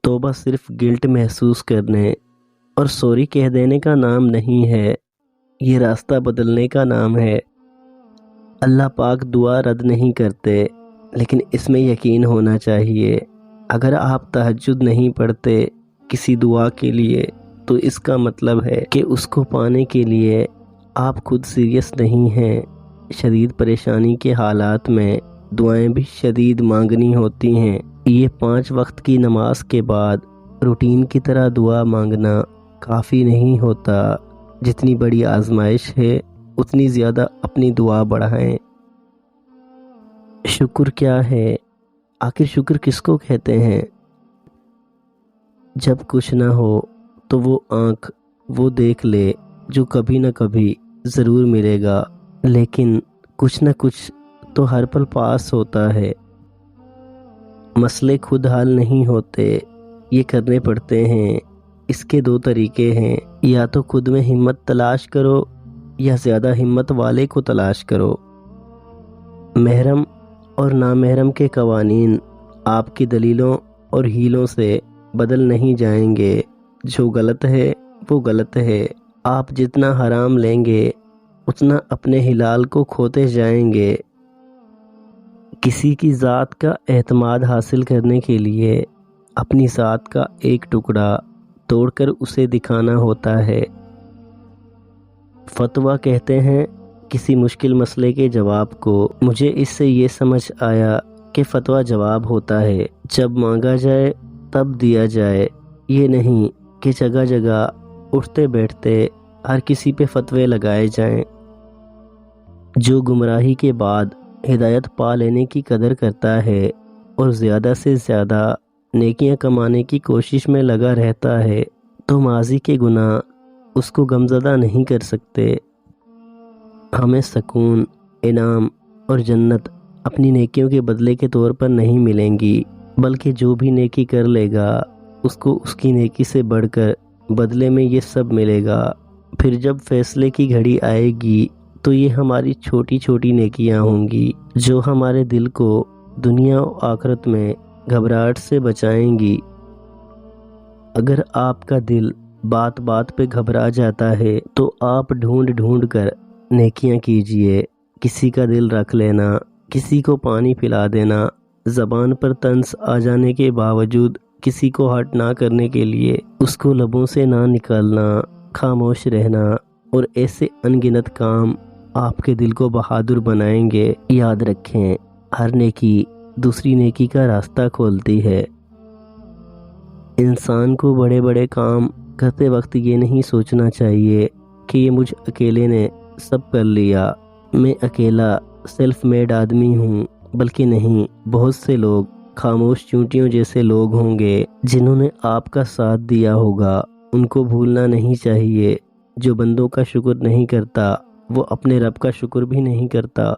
توبہ صرف گلٹ محسوس کرنے اور سوری کہہ دینے کا نام نہیں ہے، یہ راستہ بدلنے کا نام ہے۔ اللہ پاک دعا رد نہیں کرتے، لیکن اس میں یقین ہونا چاہیے۔ اگر آپ تہجد نہیں پڑھتے کسی دعا کے لیے تو اس کا مطلب ہے کہ اس کو پانے کے لیے آپ خود سیریس نہیں ہیں۔ شدید پریشانی کے حالات میں دعائیں بھی شدید مانگنی ہوتی ہیں۔ یہ 5 وقت کی نماز کے بعد روٹین کی طرح دعا مانگنا کافی نہیں ہوتا۔ جتنی بڑی آزمائش ہے اتنی زیادہ اپنی دعا بڑھائیں۔ شکر کیا ہے؟ آخر شکر کس کو کہتے ہیں؟ جب کچھ نہ ہو تو وہ آنکھ وہ دیکھ لے جو کبھی نہ کبھی ضرور ملے گا، لیکن کچھ نہ کچھ تو ہر پل پاس ہوتا ہے۔ مسئلے خود حل نہیں ہوتے، یہ کرنے پڑتے ہیں۔ اس کے 2 طریقے ہیں، یا تو خود میں ہمت تلاش کرو یا زیادہ ہمت والے کو تلاش کرو۔ محرم اور نامحرم کے قوانین آپ کی دلیلوں اور ہیلوں سے بدل نہیں جائیں گے۔ جو غلط ہے وہ غلط ہے۔ آپ جتنا حرام لیں گے اتنا اپنے حلال کو کھوتے جائیں گے۔ کسی کی ذات کا اعتماد حاصل کرنے کے لیے اپنی ذات کا ایک ٹکڑا توڑ کر اسے دکھانا ہوتا ہے۔ فتویٰ کہتے ہیں کسی مشکل مسئلے کے جواب کو۔ مجھے اس سے یہ سمجھ آیا کہ فتویٰ جواب ہوتا ہے، جب مانگا جائے تب دیا جائے، یہ نہیں کہ جگہ جگہ اٹھتے بیٹھتے ہر کسی پہ فتوے لگائے جائیں۔ جو گمراہی کے بعد ہدایت پا لینے کی قدر کرتا ہے اور زیادہ سے زیادہ نیکیاں کمانے کی کوشش میں لگا رہتا ہے تو ماضی کے گناہ اس کو غمزدہ نہیں کر سکتے۔ ہمیں سکون، انعام اور جنت اپنی نیکیوں کے بدلے کے طور پر نہیں ملیں گی، بلکہ جو بھی نیکی کر لے گا اس کو اس کی نیکی سے بڑھ کر بدلے میں یہ سب ملے گا۔ پھر جب فیصلے کی گھڑی آئے گی تو یہ ہماری چھوٹی چھوٹی نیکیاں ہوں گی جو ہمارے دل کو دنیا و آخرت میں گھبراہٹ سے بچائیں گی۔ اگر آپ کا دل بات بات پہ گھبرا جاتا ہے تو آپ ڈھونڈ ڈھونڈ کر نیکیاں کیجئے۔ کسی کا دل رکھ لینا، کسی کو پانی پلا دینا، زبان پر طنز آ جانے کے باوجود کسی کو ہرٹ نہ کرنے کے لیے اس کو لبوں سے نہ نکالنا، خاموش رہنا اور ایسے ان گنت کام آپ کے دل کو بہادر بنائیں گے۔ یاد رکھیں، ہر نیکی دوسری نیکی کا راستہ کھولتی ہے۔ انسان کو بڑے بڑے کام کرتے وقت یہ نہیں سوچنا چاہیے کہ یہ مجھ اکیلے نے سب کر لیا، میں اکیلا سیلف میڈ آدمی ہوں، بلکہ نہیں، بہت سے لوگ خاموش چونٹیوں جیسے لوگ ہوں گے جنہوں نے آپ کا ساتھ دیا ہوگا۔ ان کو بھولنا نہیں چاہیے۔ جو بندوں کا شکر نہیں کرتا وہ اپنے رب کا شکر بھی نہیں کرتا۔